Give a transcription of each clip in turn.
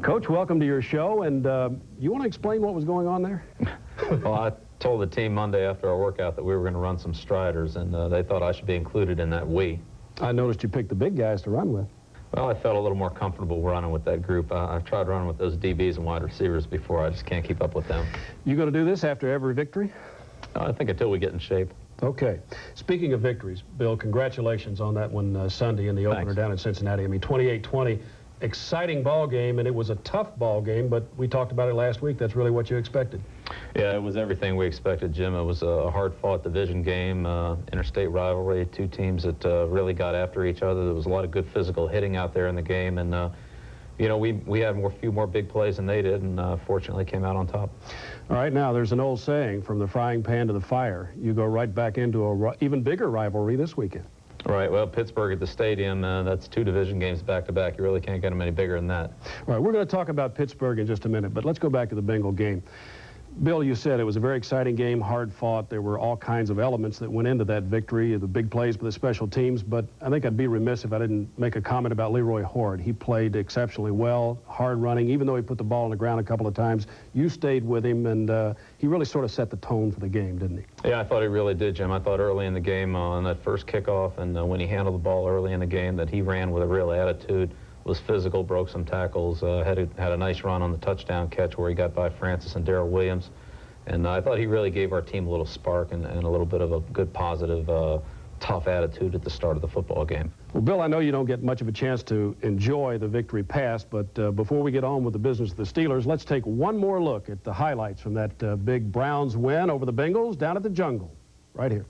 Coach, welcome to your show, and you want to explain what was going on there? Well, I told the team Monday after our workout that we were going to run some striders, and they thought I should be included in that we. I noticed you picked the big guys to run with. Well, I felt a little more comfortable running with that group. I've tried running with those DBs and wide receivers before. I just can't keep up with them. You going to do this after every victory? I think until we get in shape. Okay. Speaking of victories, Bill, congratulations on that one Sunday in the opener down in Cincinnati. I mean, 28-20. Exciting ball game, and it was a tough ball game, but we talked about it last week. That's really what you expected. Yeah, it was everything we expected, Jim. It was a hard-fought division game, interstate rivalry, two teams that really got after each other. There was a lot of good physical hitting out there in the game, and you know, we had a few more big plays than they did, and fortunately came out on top. All right, now there's an old saying, from the frying pan to the fire. You go right back into a even bigger rivalry this weekend. Right, well, Pittsburgh at the stadium, that's two division games back-to-back. You really can't get them any bigger than that. All right, we're going to talk about Pittsburgh in just a minute, but let's go back to the Bengal game. Bill, you said it was a very exciting game, hard-fought. There were all kinds of elements that went into that victory, the big plays for the special teams, but I think I'd be remiss if I didn't make a comment about Leroy Horde. He played exceptionally well, hard-running, even though he put the ball on the ground a couple of times. You stayed with him, and he really sort of set the tone for the game, didn't he? Yeah, I thought he really did, Jim. I thought early in the game on that first kickoff and when he handled the ball early in the game that he ran with a real attitude, was physical, broke some tackles, had a nice run on the touchdown catch where he got by Francis and Darrell Williams. And I thought he really gave our team a little spark and a little bit of a good, positive, tough attitude at the start of the football game. Well, Bill, I know you don't get much of a chance to enjoy the victory past, but before we get on with the business of the Steelers, let's take one more look at the highlights from that big Browns win over the Bengals down at the Jungle, right here.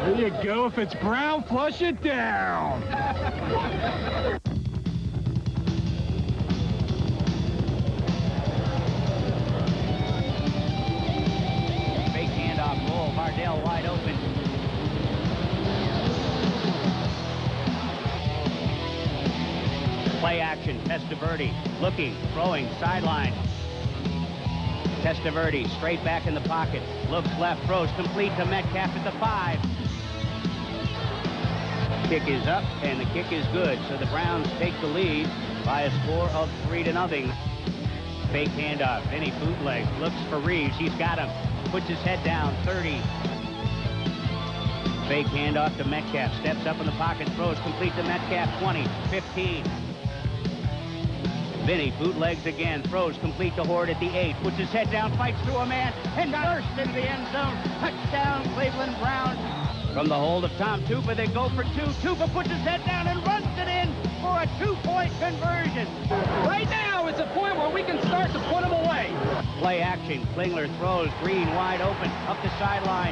There you go. If it's Brown, flush it down. Fake handoff goal. Hardell wide open. Play action. Testaverde looking, throwing, sideline. Testaverde straight back in the pocket. Looks left, throws complete to Metcalf at the 5. Kick is up, and the kick is good. So the Browns take the lead by a score of 3-0. Fake handoff. Vinny bootleg. Looks for Reeves. He's got him. Puts his head down. 30. Fake handoff to Metcalf. Steps up in the pocket. Throws complete to Metcalf. 20. 15. Vinny bootlegs again. Throws complete to Horde at the 8. Puts his head down. Fights through a man. And bursts into the end zone. Touchdown, Cleveland Browns. From the hold of Tom Tupa, they go for 2. Tupa puts his head down and runs it in for a 2-point conversion. Right now, it's a point where we can start to put them away. Play action. Klingler throws. Green wide open. Up the sideline.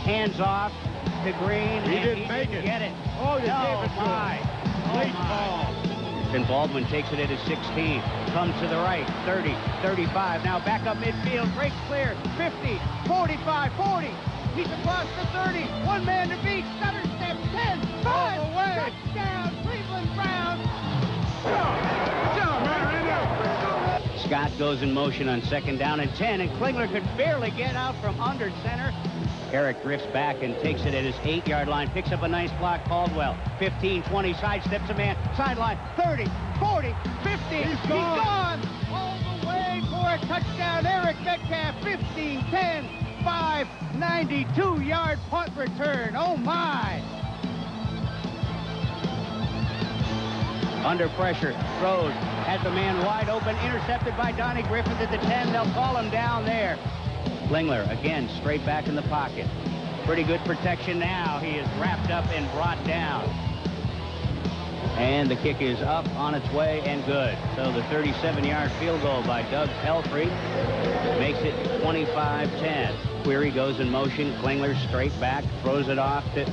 Hands off to Green. He didn't make it. Get it. Oh, you gave it to him. Late ball. And Baldwin takes it at his 16. Comes to the right. 30, 35. Now back up midfield. Breaks clear. 50, 45, 40. He's across the 30. One man to beat. Stutter step. 10, 5. away. Touchdown, Cleveland Browns. Scott goes in motion on 2nd down and 10. And Klingler could barely get out from under center. Eric drifts back and takes it at his 8-yard line. Picks up a nice block. Caldwell. 15, 20. Sidesteps a man. Sideline. 30, 40, 50. He's gone. All the way for a touchdown. Eric Metcalf. 15, 10, 5, 92-yard punt return. Oh, my. Under pressure. Throws. Has the man wide open. Intercepted by Donnie Griffith at the 10. They'll call him down there. Klingler again straight back in the pocket. Pretty good protection now. He is wrapped up and brought down. And the kick is up, on its way, and good. So the 37-yard field goal by Doug Pelfrey makes it 25-10. Query goes in motion. Klingler straight back, throws it off to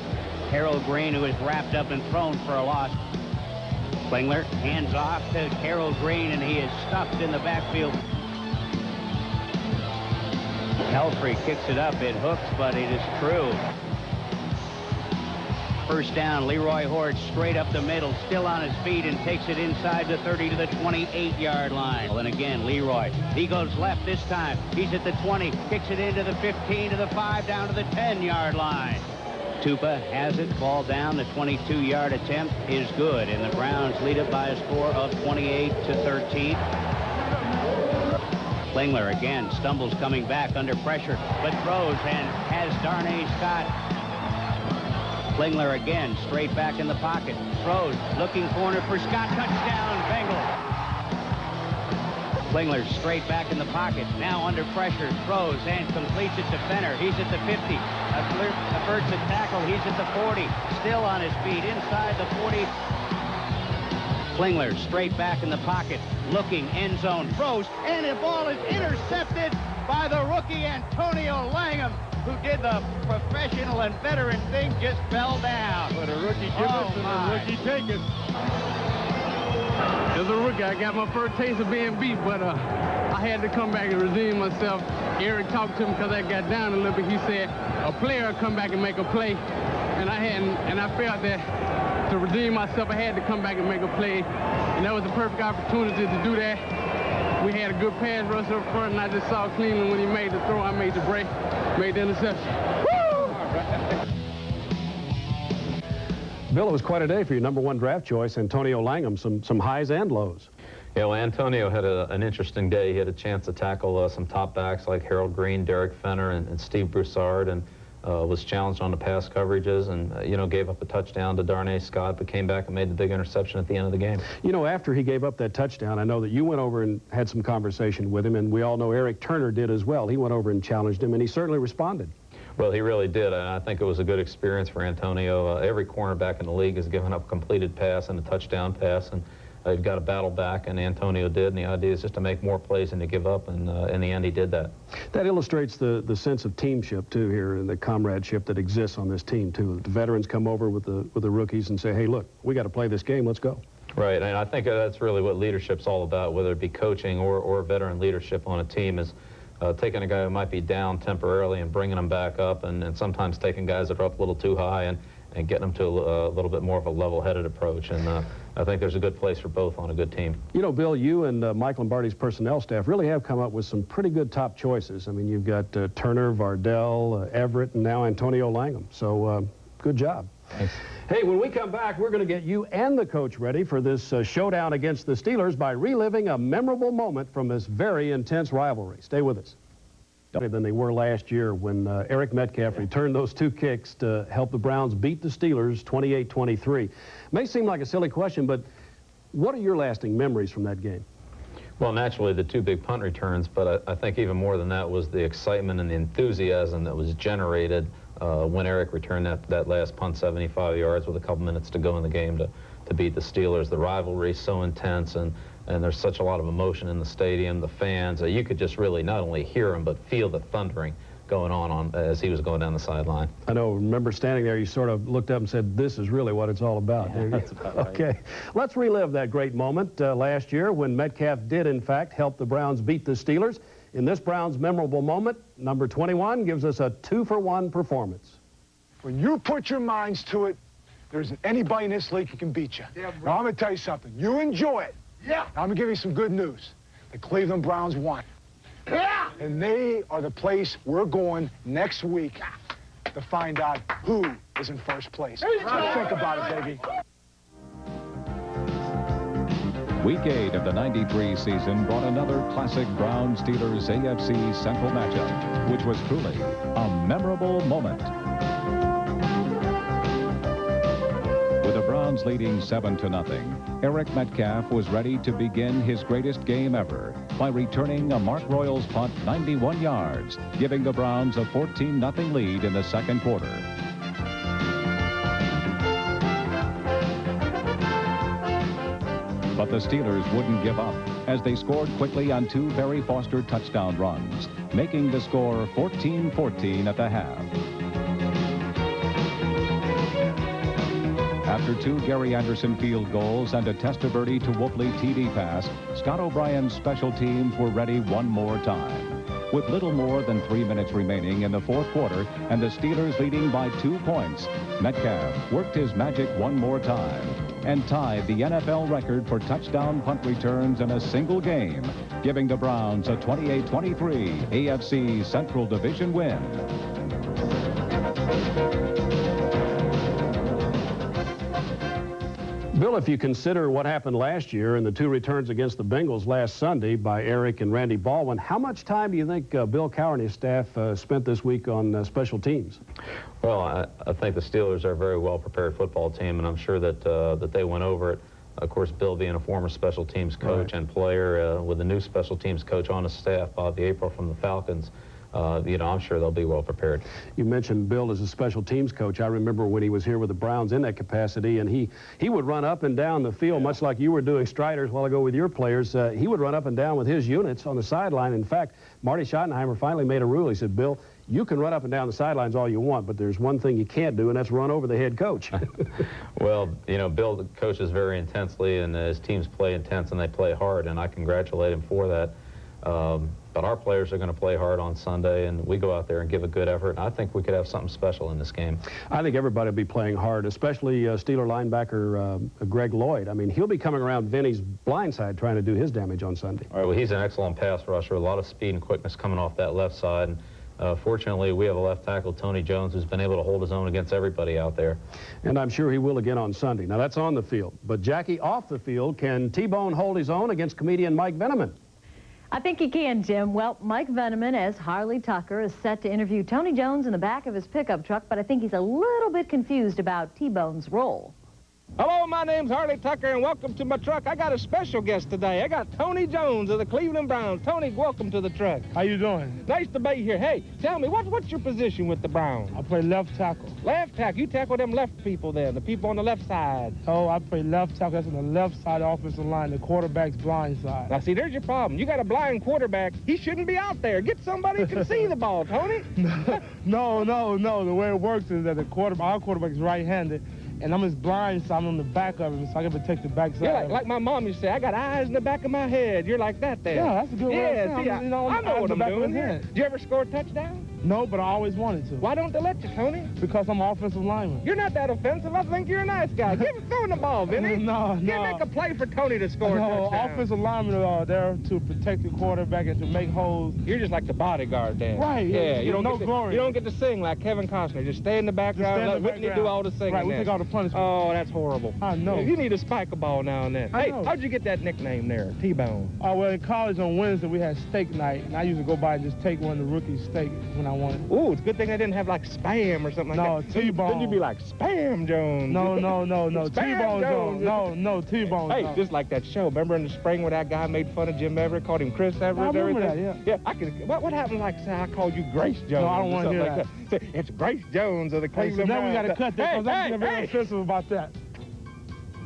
Harold Green, who is wrapped up and thrown for a loss. Klingler hands off to Harold Green, and he is stuffed in the backfield. Pelfrey kicks it up. It hooks, but it is true. First down, Leroy Hort straight up the middle, still on his feet, and takes it inside the 30 to the 28-yard line. And again, Leroy, he goes left this time. He's at the 20, kicks it into the 15 to the 5, down to the 10-yard line. Tupa has it, ball down. The 22-yard attempt is good, and the Browns lead it by a score of 28 to 13. Klingler again stumbles coming back under pressure, but throws and has Darnay Scott. Klingler again straight back in the pocket, throws, looking corner for Scott, touchdown Bengals. Klingler straight back in the pocket, now under pressure, throws and completes it to Fenner. He's at the 50, averts a tackle, he's at the 40, still on his feet, inside the 40. Klingler straight back in the pocket, looking, end zone, throws, and the ball is intercepted by the rookie Antonio Langham, who did the professional and veteran thing, just fell down. But a rookie give us and a rookie take it. As a rookie, I got my first taste of being beat, but I had to come back and redeem myself. Eric talked to him because I got down a little bit. He said, a player come back and make a play. And I felt that to redeem myself, I had to come back and make a play. And that was the perfect opportunity to do that. We had a good pass rush up front, and I just saw Cleveland when he made the throw. I made the break, made the interception. Woo! Bill, it was quite a day for your #1 draft choice, Antonio Langham, some highs and lows. Yeah, well, Antonio had an interesting day. He had a chance to tackle some top backs like Harold Green, Derek Fenner, and Steve Broussard, and was challenged on the pass coverages and, gave up a touchdown to Darnay Scott, but came back and made the big interception at the end of the game. You know, after he gave up that touchdown, I know that you went over and had some conversation with him, and we all know Eric Turner did as well. He went over and challenged him, and he certainly responded. Well, he really did, and I think it was a good experience for Antonio. Every cornerback in the league has given up a completed pass and a touchdown pass, and they've got to battle back, and Antonio did, and the idea is just to make more plays than to give up, and in the end he did that. That illustrates the sense of teamship, too, here, and the comradeship that exists on this team, too. The veterans come over with the rookies and say, hey, look, we got to play this game, let's go. Right, and I think that's really what leadership's all about, whether it be coaching or veteran leadership on a team, is taking a guy who might be down temporarily and bringing him back up, and sometimes taking guys that are up a little too high and getting them to a little bit more of a level-headed approach. And I think there's a good place for both on a good team. You know, Bill, you and Mike Lombardi's personnel staff really have come up with some pretty good top choices. I mean, you've got Turner, Vardell, Everett, and now Antonio Langham. So good job. Thanks. Hey, when we come back, we're going to get you and the coach ready for this showdown against the Steelers by reliving a memorable moment from this very intense rivalry. Stay with us. Than they were last year when Eric Metcalf returned those 2 kicks to help the Browns beat the Steelers 28-23. May seem like a silly question, but what are your lasting memories from that game? Well, naturally, the 2 big punt returns, but I think even more than that was the excitement and the enthusiasm that was generated when Eric returned that last punt 75 yards with a couple minutes to go in the game to beat the Steelers. The rivalry is so intense, and there's such a lot of emotion in the stadium, the fans. You could just really not only hear him, but feel the thundering going on as he was going down the sideline. I know. Remember standing there, you sort of looked up and said, this is really what it's all about. Yeah, that's about right. Okay. Let's relive that great moment last year when Metcalf did, in fact, help the Browns beat the Steelers. In this Browns memorable moment, number 21 gives us a 2-for-1 performance. When you put your minds to it, there isn't anybody in this league who can beat you. Yeah, now, I'm going to tell you something. You enjoy it. Yeah. Now, I'm going to give you some good news. The Cleveland Browns won. Yeah. And they are the place we're going next week to find out who is in first place. Think about it, baby. Week 8 of the '93 season brought another classic Browns-Steelers AFC Central matchup, which was truly a memorable moment. With the Browns leading 7-0, Eric Metcalf was ready to begin his greatest game ever by returning a Mark Royals punt 91 yards, giving the Browns a 14-0 lead in the second quarter. But the Steelers wouldn't give up as they scored quickly on 2 Barry Foster touchdown runs, making the score 14-14 at the half. After 2 Gary Anderson field goals and a Testaverde to Wolfley TD pass, Scott O'Brien's special teams were ready one more time. with little more than 3 minutes remaining in the fourth quarter and the Steelers leading by 2 points. Metcalf worked his magic one more time and tied the NFL record for touchdown punt returns in a single game, giving the Browns a 28-23 AFC Central Division win. Bill, if you consider what happened last year and the 2 returns against the Bengals last Sunday by Eric and Randy Baldwin, how much time do you think Bill Cowher and his staff spent this week on special teams? Well, I think the Steelers are a very well-prepared football team, and I'm sure that that they went over it. Of course, Bill being a former special teams coach and player with a new special teams coach on his staff, Bobby April from the Falcons, you know, I'm sure they'll be well prepared. You mentioned Bill as a special teams coach. I remember when he was here with the Browns in that capacity, and he would run up and down the field, much like you were doing Striders a while ago with your players. He would run up and down with his units on the sideline. In fact, Marty Schottenheimer finally made a rule. He said, Bill, you can run up and down the sidelines all you want, but there's one thing you can't do, and that's run over the head coach. Well, you know, Bill coaches very intensely, and his teams play intense, and they play hard, and I congratulate him for that. But our players are going to play hard on Sunday, and we go out there and give a good effort. And I think we could have something special in this game. I think everybody will be playing hard, especially Steeler linebacker Greg Lloyd. I mean, he'll be coming around Vinny's blind side trying to do his damage on Sunday. All right, well, he's an excellent pass rusher, a lot of speed and quickness coming off that left side. And, fortunately, we have a left tackle, Tony Jones, who's been able to hold his own against everybody out there. And I'm sure he will again on Sunday. Now, that's on the field. But, Jackie, off the field, can T-Bone hold his own against comedian Mike Veneman? I think he can, Jim. Well, Mike Veneman, as Harley Tucker, is set to interview Tony Jones in the back of his pickup truck, but I think he's a little bit confused about T-Bone's role. Hello, my name's Harley Tucker, and welcome to my truck. I got a special guest today. I got Tony Jones of the Cleveland Browns. Tony, welcome to the truck. How you doing? Nice to be here. Hey, tell me, what's your position with the Browns? I play left tackle. Left tackle. You tackle them left people there, the people on the left side. Oh, I play left tackle. That's on the left side of the offensive line, the quarterback's blind side. Now, see, there's your problem. You got a blind quarterback. He shouldn't be out there. Get somebody who can see the ball, Tony. No. The way it works is that our quarterback's right-handed, and I'm his blind, so I'm on the back of him, so I can protect the back side. You're like my mom used to say, I got eyes in the back of my head. You're like that there. Yeah, that's a good way of saying it. I know what I'm doing here. Did you ever score a touchdown? No, but I always wanted to. Why don't they let you, Tony? Because I'm an offensive lineman. You're not that offensive. I think you're a nice guy. Throw in the ball, Vinny. No. Make a play for Tony to score a touchdown. Offensive linemen are there to protect the quarterback and to make holes. You're just like the bodyguard then. Right. Yeah, you don't get to sing like Kevin Costner. Just stay in the background, let Whitney do all the singing. Right, we take all the punishment. Oh, that's horrible. I know. You need to spike a ball now and then. Hey, know. how'd you get that nickname there, T-Bone? Oh, well, in college on Wednesday we had steak night, and I used to go by and just take one of the rookie steaks when I wanted. Ooh, it's a good thing they didn't have like Spam or something like that. No, T-Bone. Then you'd be like, Spam Jones. No. Spam T-Bone. No, T-Bone. Hey, just like that show. Remember in the spring where that guy made fun of Jim Everett, called him Chris Everett? I remember that, yeah. Yeah, I could. What happened like, say, I called you Grace Jones? No, I don't want to hear like that. Say, it's Grace Jones of the Hey, so Cleveland now we got to Browns. cut that because I'm very offensive about that.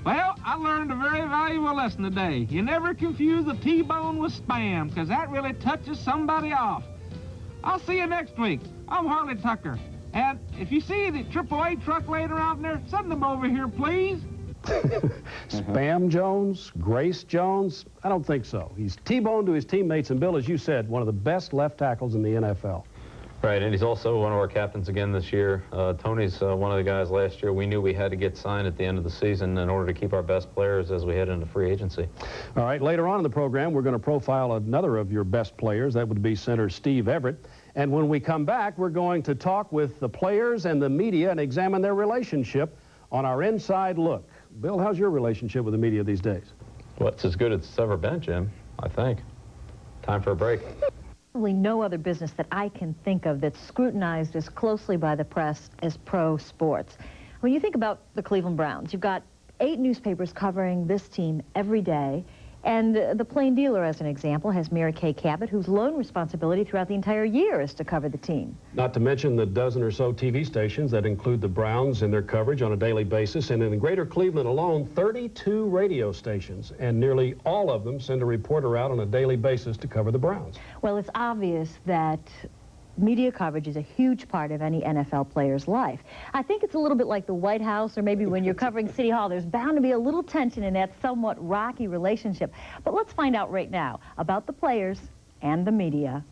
Well, I learned a very valuable lesson today. You never confuse the T-bone with Spam, because that really touches somebody off. I'll see you next week. I'm Harley Tucker. And if you see the AAA truck laying around there, send them over here, please. Spam Jones, Grace Jones? I don't think so. He's T-boned to his teammates, and Bill, as you said, one of the best left tackles in the NFL. Right, and he's also one of our captains again this year. Tony's one of the guys last year we knew we had to get signed at the end of the season in order to keep our best players as we head into free agency. All right, later on in the program, we're going to profile another of your best players. That would be center Steve Everett. And when we come back, we're going to talk with the players and the media and examine their relationship on our Inside Look. Bill, how's your relationship with the media these days? Well, it's as good as it's ever been, Jim, I think. Time for a break. Probably no other business that I can think of that's scrutinized as closely by the press as pro sports. When you think about the Cleveland Browns, you've got 8 newspapers covering this team every day. And the Plain Dealer, as an example, has Mary Kay Cabot, whose lone responsibility throughout the entire year is to cover the team. Not to mention the dozen or so TV stations that include the Browns in their coverage on a daily basis. And in the greater Cleveland alone, 32 radio stations. And nearly all of them send a reporter out on a daily basis to cover the Browns. Well, it's obvious that media coverage is a huge part of any NFL player's life. I think it's a little bit like the White House, or maybe when you're covering City Hall. There's bound to be a little tension in that somewhat rocky relationship. But let's find out right now about the players and the media.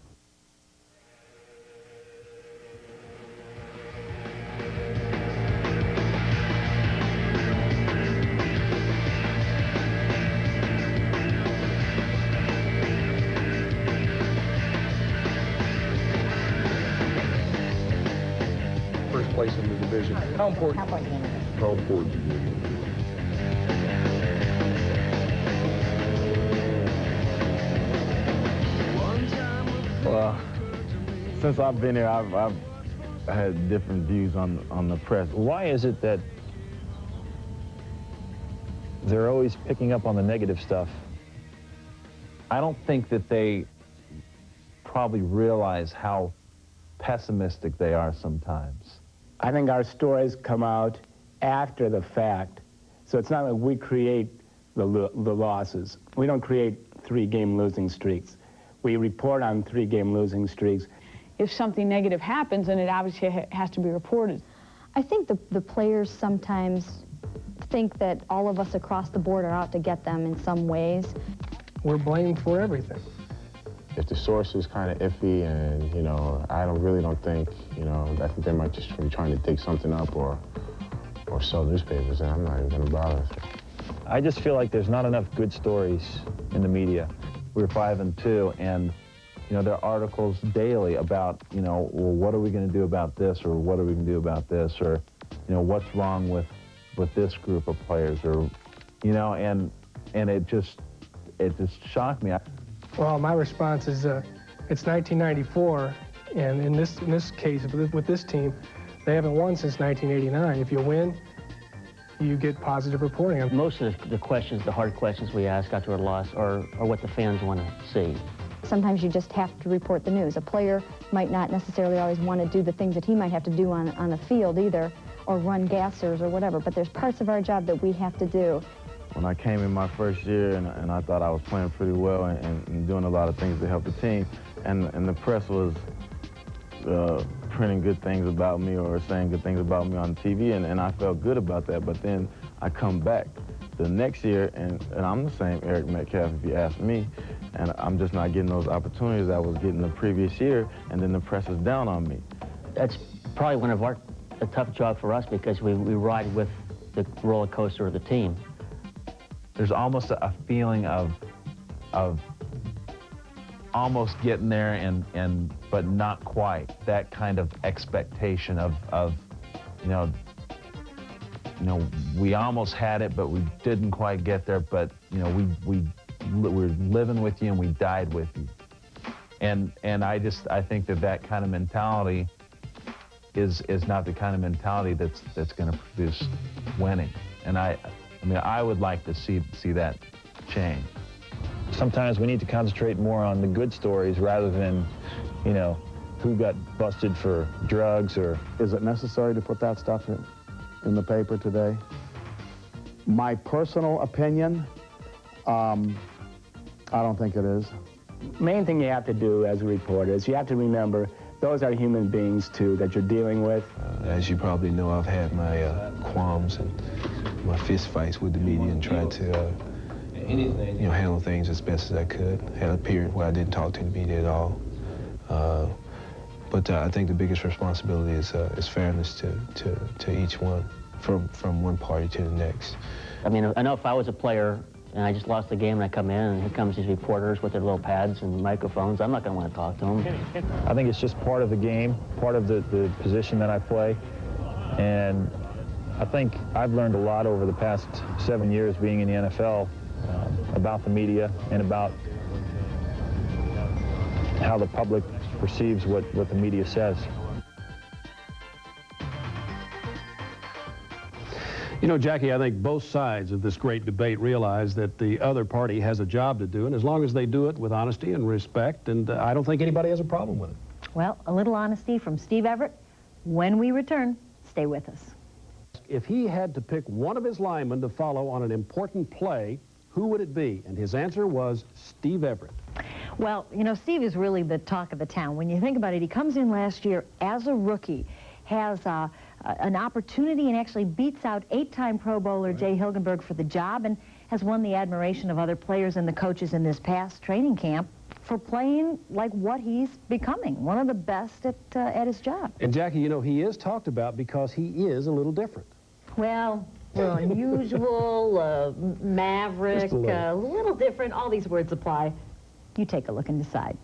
place in the division. How important? How important? Well, since I've been here, I've had different views on the press. Why is it that they're always picking up on the negative stuff? I don't think that they probably realize how pessimistic they are sometimes. I think our stories come out after the fact, so it's not like we create the losses. We don't create 3-game losing streaks. We report on 3-game losing streaks. If something negative happens, then it obviously has to be reported. I think the players sometimes think that all of us across the board are out to get them in some ways. We're blamed for everything. If the source is kind of iffy and, you know, I really don't think, you know, I think they might just be trying to dig something up or sell newspapers, and I'm not even going to bother. I just feel like there's not enough good stories in the media. We're 5-2, and you know, there are articles daily about, you know, well, what are we going to do about this, or what are we going to do about this, or, you know, what's wrong with this group of players, or, you know, and it just shocked me. Well, my response is it's 1994, and in this case, with this team, they haven't won since 1989. If you win, you get positive reporting. Most of the questions, the hard questions we ask after a loss are what the fans want to see. Sometimes you just have to report the news. A player might not necessarily always want to do the things that he might have to do on the field either, or run gassers or whatever, but there's parts of our job that we have to do. When I came in my first year and I thought I was playing pretty well and doing a lot of things to help the team, and the press was printing good things about me or saying good things about me on TV, and I felt good about that. But then I come back the next year, and I'm the same Eric Metcalf if you ask me, and I'm just not getting those opportunities I was getting the previous year, and then the press is down on me. That's probably one of a tough job for us because we ride with the roller coaster of the team. There's almost a feeling of almost getting there but not quite. That kind of expectation of you know, we almost had it, but we didn't quite get there. But you know, we're living with you and we died with you. And I think that kind of mentality is not the kind of mentality that's going to produce winning. And I mean, I would like to see that change. Sometimes we need to concentrate more on the good stories rather than, you know, who got busted for drugs or... Is it necessary to put that stuff in the paper today? My personal opinion, I don't think it is. Main thing you have to do as a reporter is you have to remember those are human beings, too, that you're dealing with. As you probably know, I've had my qualms and my fist fights with the media and tried to, you know, handle things as best as I could. Had a period where I didn't talk to the media at all. But I think the biggest responsibility is fairness to each one, from one party to the next. I mean, I know if I was a player and I just lost the game and I come in and here comes these reporters with their little pads and microphones, I'm not going to want to talk to them. I think it's just part of the game, part of the position that I play. And I think I've learned a lot over the past 7 years being in the NFL about the media and about how the public perceives what the media says. You know, Jackie, I think both sides of this great debate realize that the other party has a job to do, and as long as they do it with honesty and respect, and I don't think anybody has a problem with it. Well, a little honesty from Steve Everett. When we return, stay with us. If he had to pick one of his linemen to follow on an important play, who would it be? And his answer was Steve Everett. Well, you know, Steve is really the talk of the town. When you think about it, he comes in last year as a rookie, has an opportunity and actually beats out 8-time Pro Bowler Jay Hilgenberg for the job and has won the admiration of other players and the coaches in this past training camp for playing like what he's becoming, one of the best at his job. And Jackie, you know, he is talked about because he is a little different. Well, unusual, maverick, a little different, all these words apply. You take a look and decide.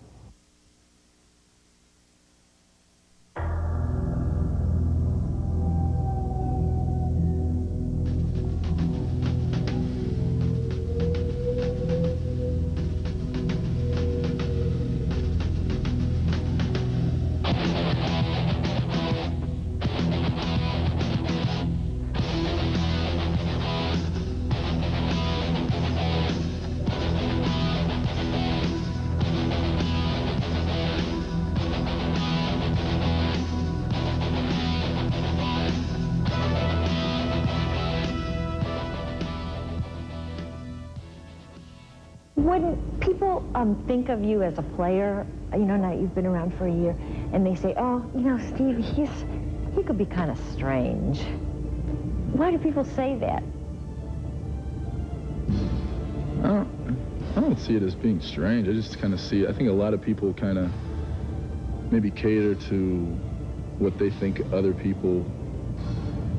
Wouldn't people think of you as a player, you know, now you've been around for a year, and they say, oh, you know, Steve, he could be kind of strange. Why do people say that? I don't see it as being strange. I just kind of see it. I think a lot of people kind of maybe cater to what they think other people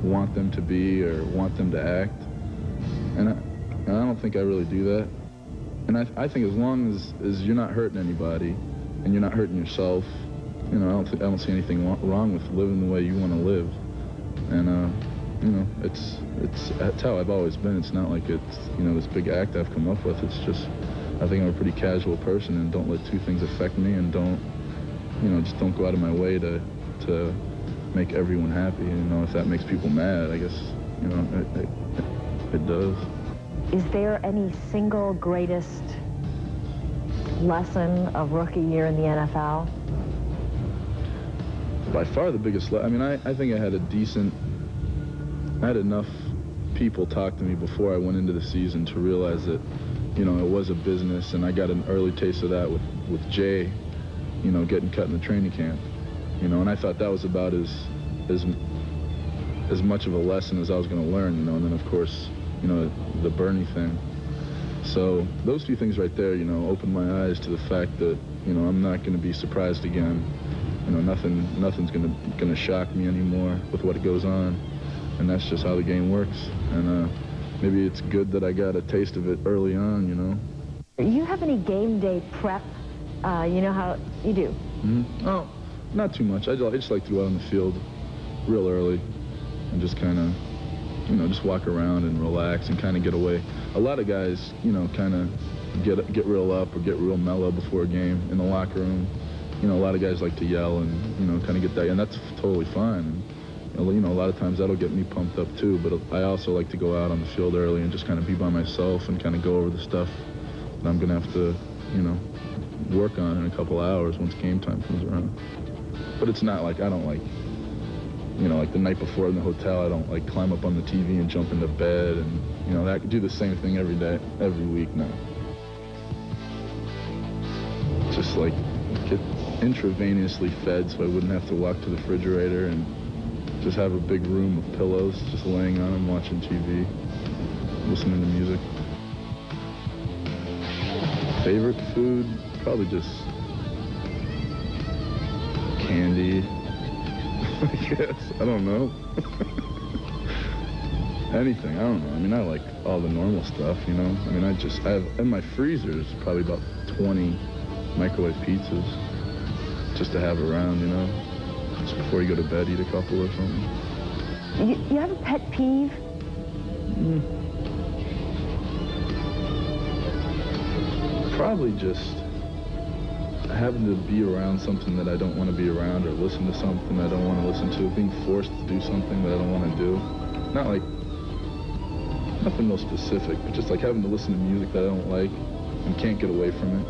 want them to be or want them to act. And I don't think I really do that. And I think as long as you're not hurting anybody and you're not hurting yourself, you know, I don't see anything wrong with living the way you want to live. And you know, it's how I've always been. It's not like it's, you know, this big act I've come up with. It's just, I think I'm a pretty casual person and don't let two things affect me, and don't, you know, just don't go out of my way to make everyone happy. You know, if that makes people mad, I guess, you know, it does. Is there any single greatest lesson of rookie year in the NFL? By far the biggest, I mean, I think I had enough people talk to me before I went into the season to realize that, you know, it was a business, and I got an early taste of that with Jay, you know, getting cut in the training camp, you know, and I thought that was about as much of a lesson as I was going to learn, you know, and then of course, you know, the Bernie thing. So those few things right there, you know, opened my eyes to the fact that, you know, I'm not going to be surprised again. You know, nothing's going to shock me anymore with what goes on, and that's just how the game works. And maybe it's good that I got a taste of it early on, you know. Do you have any game day prep? You know how you do? Mm-hmm. Oh, not too much. I just like to go out on the field real early and just kind of, you know, just walk around and relax and kind of get away. A lot of guys, you know, kind of get real up or get real mellow before a game in the locker room. You know, a lot of guys like to yell and, you know, kind of get that, and that's totally fine. And, you know, a lot of times that'll get me pumped up too, but I also like to go out on the field early and just kind of be by myself and kind of go over the stuff that I'm going to have to, you know, work on in a couple hours once game time comes around. But it's not like, I don't like, you know, like the night before in the hotel, I don't like climb up on the TV and jump into bed and, you know, I do the same thing every day, every week now. Just like get intravenously fed so I wouldn't have to walk to the refrigerator, and just have a big room of pillows, just laying on them, watching TV, listening to music. Favorite food? Probably just candy, I guess. I don't know. Anything, I don't know. I mean, I like all the normal stuff, you know. I mean, I have, in my freezer, there's probably about 20 microwave pizzas just to have around, you know. Just before you go to bed, eat a couple or something. You have a pet peeve? Probably just having to be around something that I don't want to be around, or listen to something I don't want to listen to, being forced to do something that I don't want to do. Not like, nothing real specific, but just like having to listen to music that I don't like and can't get away from it.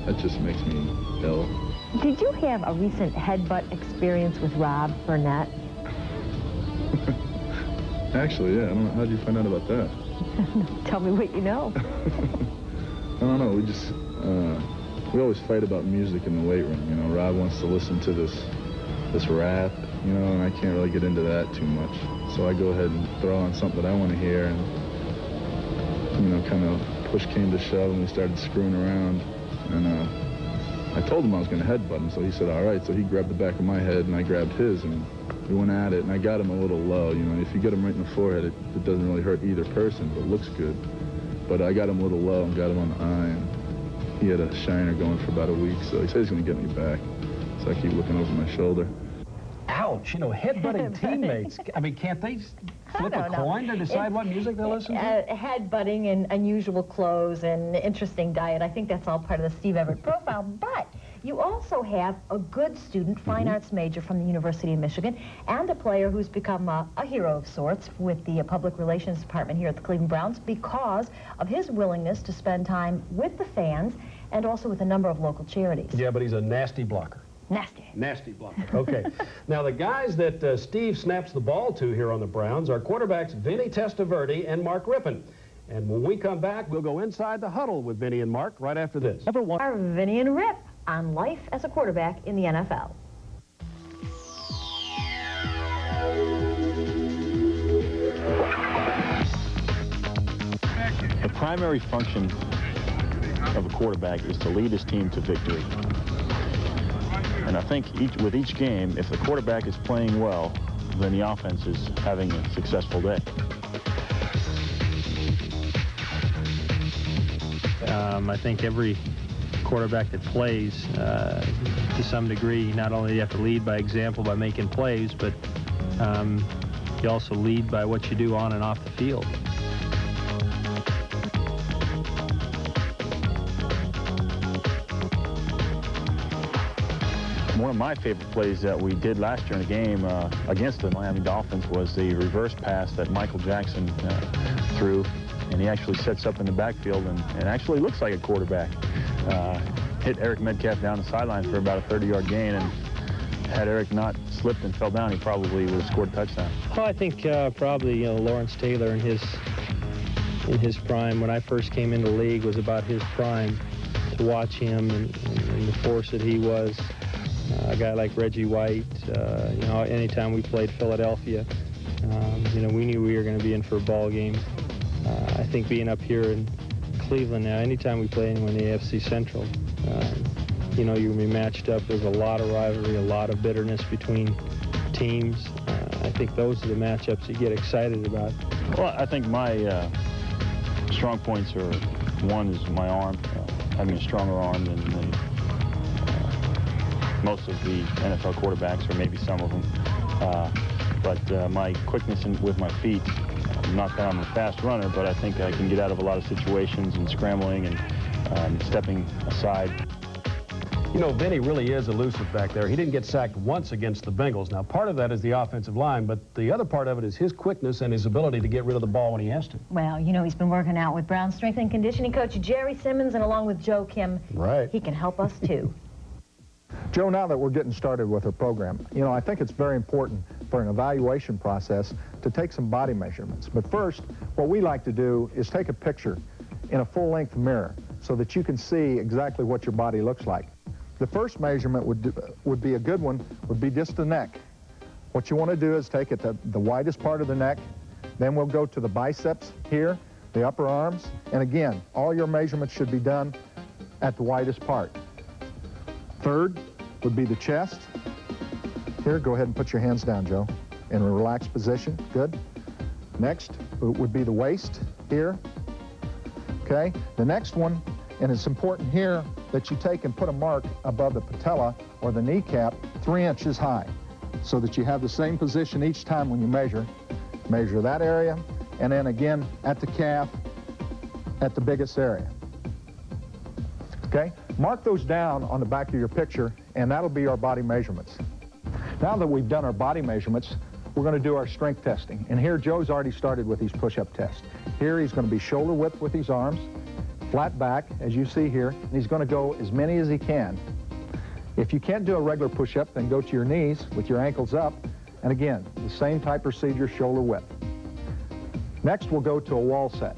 That just makes me ill. Did you have a recent headbutt experience with Rob Burnett? Actually, yeah. I don't know. How'd you find out about that? Tell me what you know. I don't know. We always fight about music in the weight room. You know, Rob wants to listen to this rap, you know, and I can't really get into that too much. So I go ahead and throw on something that I want to hear, and, you know, kind of push came to shove, and we started screwing around. And I told him I was going to headbutt him, so he said, all right. So he grabbed the back of my head, and I grabbed his, and we went at it, and I got him a little low. You know, if you get him right in the forehead, it doesn't really hurt either person, but it looks good. But I got him a little low and got him on the eye, and he had a shiner going for about a week, so he said he's going to get me back. So I keep looking over my shoulder. Ouch, you know, headbutting teammates. I mean, can't they flip a coin to decide what music they listen to? Headbutting and unusual clothes and interesting diet. I think that's all part of the Steve Everett profile. But you also have a good student, fine arts major from the University of Michigan, and a player who's become a hero of sorts with the public relations department here at the Cleveland Browns because of his willingness to spend time with the fans and also with a number of local charities. Yeah, but he's a nasty blocker. Nasty blocker. Okay. Now, the guys that Steve snaps the ball to here on the Browns are quarterbacks Vinny Testaverde and Mark Rippon. And when we come back, we'll go inside the huddle with Vinny and Mark right after this. Our Vinny and Rip on life as a quarterback in the NFL. The primary function of a quarterback is to lead his team to victory. And I think with each game, if the quarterback is playing well, then the offense is having a successful day. I think every quarterback that plays, to some degree, not only do you have to lead by example by making plays, but you also lead by what you do on and off the field. One of my favorite plays that we did last year in a game against the Miami Dolphins was the reverse pass that Michael Jackson threw, and he actually sets up in the backfield and actually looks like a quarterback. Hit Eric Metcalf down the sideline for about a 30-yard gain, and had Eric not slipped and fell down, he probably would have scored a touchdown. Well, I think probably Lawrence Taylor in his prime, when I first came into the league, was about his prime. To watch him and the force that he was. A guy like Reggie White, anytime we played Philadelphia, we knew we were going to be in for a ball game. I think being up here in Cleveland now, anytime we play anyone in the AFC Central, you're going to be matched up. There's a lot of rivalry, a lot of bitterness between teams. I think those are the matchups you get excited about. Well, I think my strong points are, one is my arm, having a stronger arm than most of the NFL quarterbacks, or maybe some of them. But my quickness with my feet, not that I'm a fast runner, but I think I can get out of a lot of situations and scrambling and stepping aside. You know, Vinny really is elusive back there. He didn't get sacked once against the Bengals. Now, part of that is the offensive line, but the other part of it is his quickness and his ability to get rid of the ball when he has to. Well, he's been working out with Brown strength and conditioning coach Jerry Simmons, and along with Joe Kim. Right. He can help us, too. Joe, now that we're getting started with our program, I think it's very important for an evaluation process to take some body measurements. But first, what we like to do is take a picture in a full-length mirror so that you can see exactly what your body looks like. The first measurement would be a good one, would be just the neck. What you want to do is take it to the widest part of the neck, then we'll go to the biceps here, the upper arms, and again, all your measurements should be done at the widest part. Third would be the chest. Here, go ahead and put your hands down, Joe, in a relaxed position. Good. Next would be the waist here. Okay. The next one, and it's important here that you take and put a mark above the patella or the kneecap 3 inches high so that you have the same position each time when you measure. Measure that area, and then again at the calf at the biggest area. Okay? Mark those down on the back of your picture, and that'll be our body measurements. Now that we've done our body measurements, we're going to do our strength testing. And here, Joe's already started with these push-up tests. Here, he's going to be shoulder width with his arms, flat back, as you see here, and he's going to go as many as he can. If you can't do a regular push-up, then go to your knees with your ankles up, and again, the same type procedure, shoulder width. Next, we'll go to a wall set.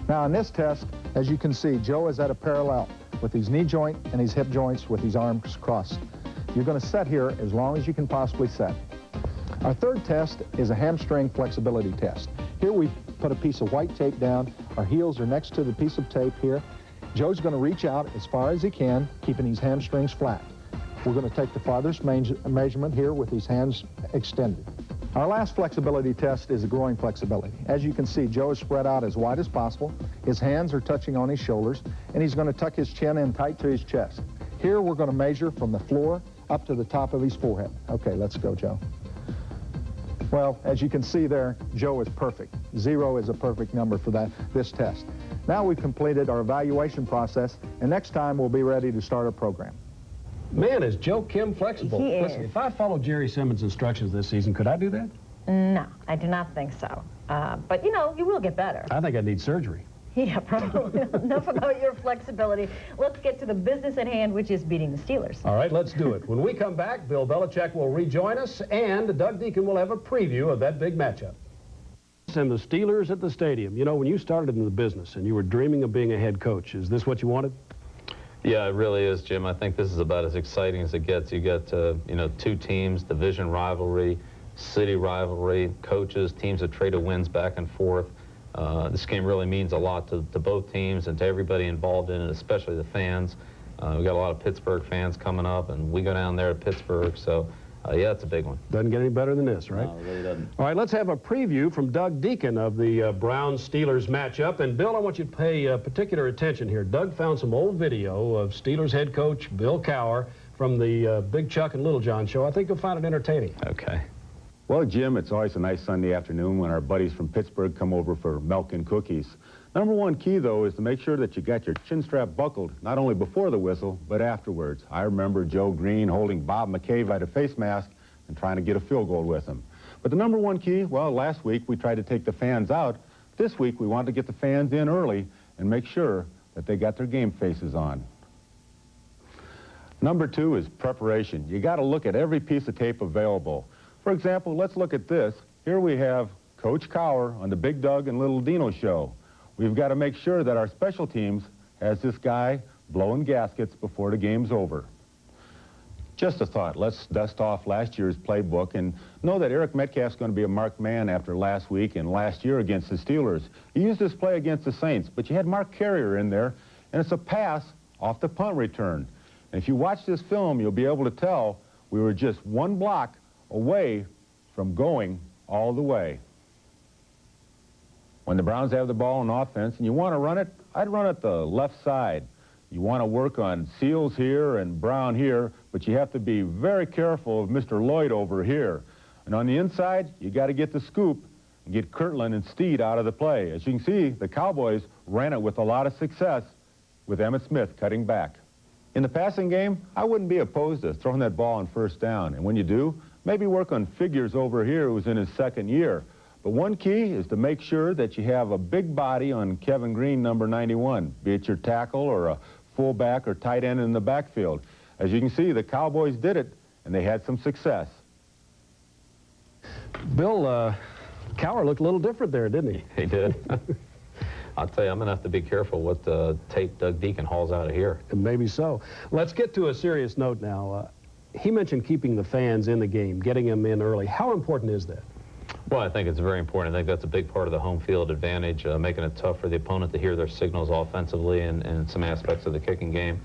Now, in this test, as you can see, Joe is at a parallel with his knee joint and his hip joints with his arms crossed. You're going to set here as long as you can possibly set. Our third test is a hamstring flexibility test. Here we put a piece of white tape down. Our heels are next to the piece of tape here. Joe's going to reach out as far as he can, keeping his hamstrings flat. We're going to take the farthest measurement here with his hands extended. Our last flexibility test is a groin flexibility. As you can see, Joe is spread out as wide as possible. His hands are touching on his shoulders, and he's going to tuck his chin in tight to his chest. Here we're going to measure from the floor up to the top of his forehead. Okay, let's go, Joe. Well, as you can see there, Joe is perfect. 0 is a perfect number for this test. Now we've completed our evaluation process, and next time we'll be ready to start our program. Man, is Joe Kim flexible. He is. Listen, if I followed Jerry Simmons' instructions this season, could I do that? No, I do not think so. But, you will get better. I think I'd need surgery. Yeah, probably. Enough about your flexibility. Let's get to the business at hand, which is beating the Steelers. All right, let's do it. When we come back, Bill Belichick will rejoin us, and Doug Deacon will have a preview of that big matchup. And the Steelers at the stadium. You know, when you started in the business and you were dreaming of being a head coach, is this what you wanted? Yeah, it really is, Jim. I think this is about as exciting as it gets. You get, you know, two teams, division rivalry, city rivalry, coaches, teams that traded wins back and forth. This game really means a lot to both teams and to everybody involved in it, especially the fans. We got a lot of Pittsburgh fans coming up, and we go down there to Pittsburgh, so yeah, it's a big one. Doesn't get any better than this, right? No, it really doesn't. All right, let's have a preview from Doug Deacon of the Browns-Steelers matchup. And, Bill, I want you to pay particular attention here. Doug found some old video of Steelers head coach Bill Cowher from the Big Chuck and Little John show. I think you'll find it entertaining. Okay. Well, Jim, it's always a nice Sunday afternoon when our buddies from Pittsburgh come over for milk and cookies. Number one key, though, is to make sure that you got your chin strap buckled, not only before the whistle, but afterwards. I remember Joe Green holding Bob McCabe at a face mask and trying to get a field goal with him. But the number one key, well, last week we tried to take the fans out. This week we wanted to get the fans in early and make sure that they got their game faces on. Number two is preparation. You got to look at every piece of tape available. For example, let's look at this. Here we have Coach Cowher on the Big Doug and Little Dino show. We've got to make sure that our special teams has this guy blowing gaskets before the game's over. Just a thought. Let's dust off last year's playbook and know that Eric Metcalf's going to be a marked man after last week and last year against the Steelers. He used this play against the Saints, but you had Mark Carrier in there, and it's a pass off the punt return. And if you watch this film, you'll be able to tell we were just one block away from going all the way. When the Browns have the ball on offense and you want to run it, I'd run it the left side. You want to work on Seals here and Brown here, but you have to be very careful of Mr. Lloyd over here. And on the inside, you got to get the scoop and get Kirtland and Steed out of the play. As you can see, the Cowboys ran it with a lot of success with Emmitt Smith cutting back. In the passing game, I wouldn't be opposed to throwing that ball on first down. And when you do, maybe work on Figures over here, who's in his second year. But one key is to make sure that you have a big body on Kevin Green, number 91, be it your tackle or a fullback or tight end in the backfield. As you can see, the Cowboys did it, and they had some success. Bill, Cowher looked a little different there, didn't he? He did. I'll tell you, I'm going to have to be careful what tape Doug Deacon hauls out of here. Maybe so. Let's get to a serious note now. He mentioned keeping the fans in the game, getting them in early. How important is that? Well, I think it's very important. I think that's a big part of the home field advantage, making it tough for the opponent to hear their signals offensively and some aspects of the kicking game.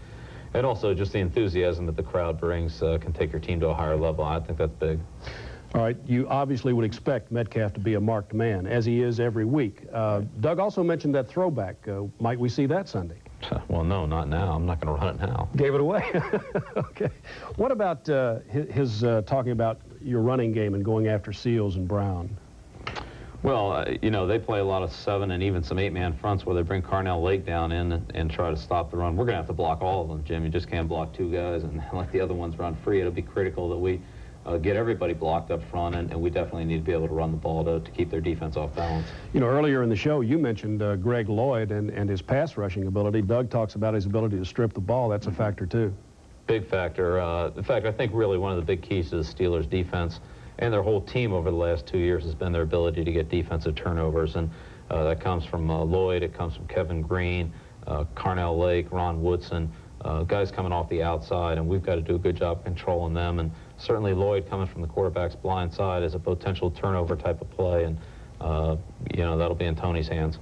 And also just the enthusiasm that the crowd brings can take your team to a higher level. I think that's big. All right, you obviously would expect Metcalf to be a marked man, as he is every week. Doug also mentioned that throwback. Might we see that Sunday? Well, no, not now. I'm not going to run it now. Gave it away? Okay. What about his talking about your running game and going after Seals and Brown? Well, you know, they play a lot of 7 and even some 8-man fronts where they bring Carnell Lake down in and try to stop the run. We're going to have to block all of them, Jim. You just can't block 2 guys and let the other ones run free. It'll be critical that we get everybody blocked up front, and we definitely need to be able to run the ball to keep their defense off balance. You know, earlier in the show, you mentioned Greg Lloyd and his pass rushing ability. Doug talks about his ability to strip the ball. That's a factor, too. Big factor. In fact, I think really one of the big keys to the Steelers' defense and their whole team over the last 2 years has been their ability to get defensive turnovers, and that comes from Lloyd, it comes from Kevin Green, Carnell Lake, Ron Woodson, guys coming off the outside, and we've got to do a good job controlling them. And certainly Lloyd coming from the quarterback's blind side is a potential turnover type of play, and you know, that'll be in Tony's hands.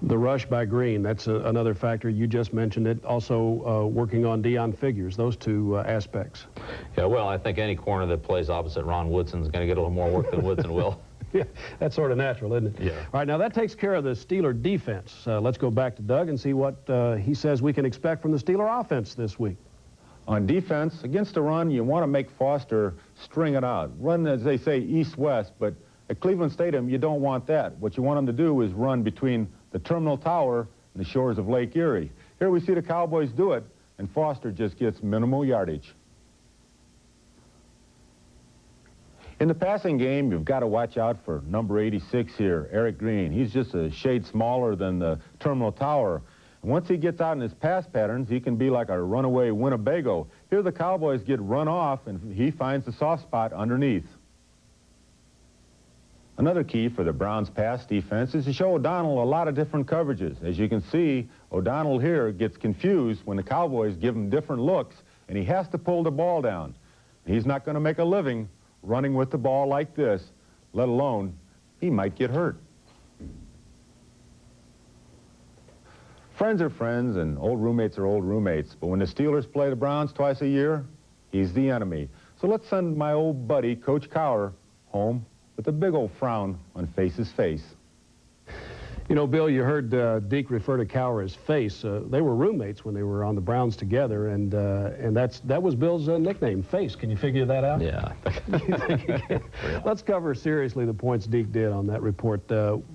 The rush by Green, that's another factor. You just mentioned it. Also working on Deion Figures, those two aspects. Yeah, well, I think any corner that plays opposite Ron Woodson is going to get a little more work than Woodson will. Yeah, that's sort of natural, isn't it? Yeah. All right, now that takes care of the Steeler defense. Let's go back to Doug and see what he says we can expect from the Steeler offense this week. On defense, against the run, you want to make Foster string it out. Run, as they say, east-west, but at Cleveland Stadium, you don't want that. What you want them to do is run between the Terminal Tower and the shores of Lake Erie. Here we see the Cowboys do it, and Foster just gets minimal yardage. In the passing game, you've got to watch out for number 86 here, Eric Green. He's just a shade smaller than the Terminal Tower. And once he gets out in his pass patterns, he can be like a runaway Winnebago. Here the Cowboys get run off, and he finds the soft spot underneath. Another key for the Browns' pass defense is to show O'Donnell a lot of different coverages. As you can see, O'Donnell here gets confused when the Cowboys give him different looks, and he has to pull the ball down. He's not going to make a living running with the ball like this, let alone he might get hurt. Friends are friends, and old roommates are old roommates, but when the Steelers play the Browns twice a year, he's the enemy. So let's send my old buddy, Coach Cowher, home with a big old frown on Face's face. You know, Bill, you heard Deke refer to Cowher as Face. They were roommates when they were on the Browns together, and that was Bill's nickname, Face. Can you figure that out? Yeah. Let's cover seriously the points Deke did on that report.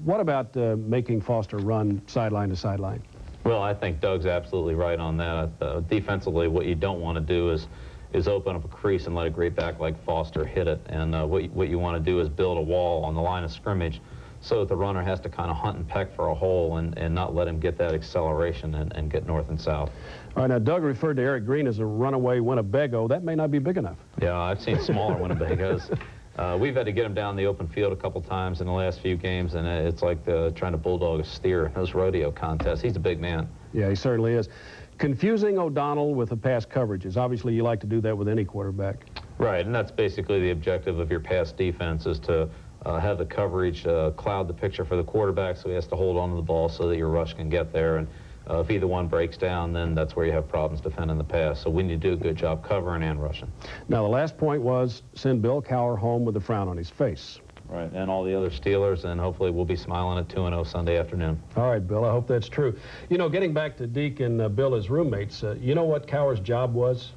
What about making Foster run sideline to sideline? Well, I think Doug's absolutely right on that. Defensively, what you don't want to do is open up a crease and let a great back like Foster hit it. And what you want to do is build a wall on the line of scrimmage so that the runner has to kind of hunt and peck for a hole and not let him get that acceleration and get north and south. All right, now Doug referred to Eric Green as a runaway Winnebago. That may not be big enough. Yeah, I've seen smaller Winnebagos. We've had to get him down the open field a couple times in the last few games, and it's like trying to bulldog a steer in those rodeo contests. He's a big man. Yeah, he certainly is. Confusing O'Donnell with the pass coverages. Obviously, you like to do that with any quarterback. Right, and that's basically the objective of your pass defense is to have the coverage cloud the picture for the quarterback so he has to hold on to the ball so that your rush can get there. And if either one breaks down, then that's where you have problems defending the pass. So we need to do a good job covering and rushing. Now, the last point was send Bill Cowher home with a frown on his face. Right, and all the other Steelers, and hopefully we'll be smiling at 2-0 Sunday afternoon. All right, Bill, I hope that's true. You know, getting back to Deke and Bill as roommates, you know what Cowher's job was?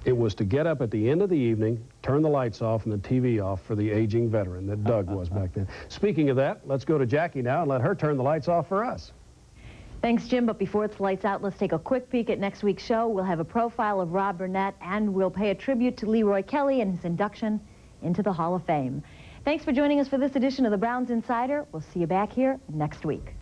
It was to get up at the end of the evening, turn the lights off and the TV off for the aging veteran that Doug was back then. Speaking of that, let's go to Jackie now and let her turn the lights off for us. Thanks, Jim, but before it's lights out, let's take a quick peek at next week's show. We'll have a profile of Rob Burnett, and we'll pay a tribute to Leroy Kelly and his induction into the Hall of Fame. Thanks for joining us for this edition of the Browns Insider. We'll see you back here next week.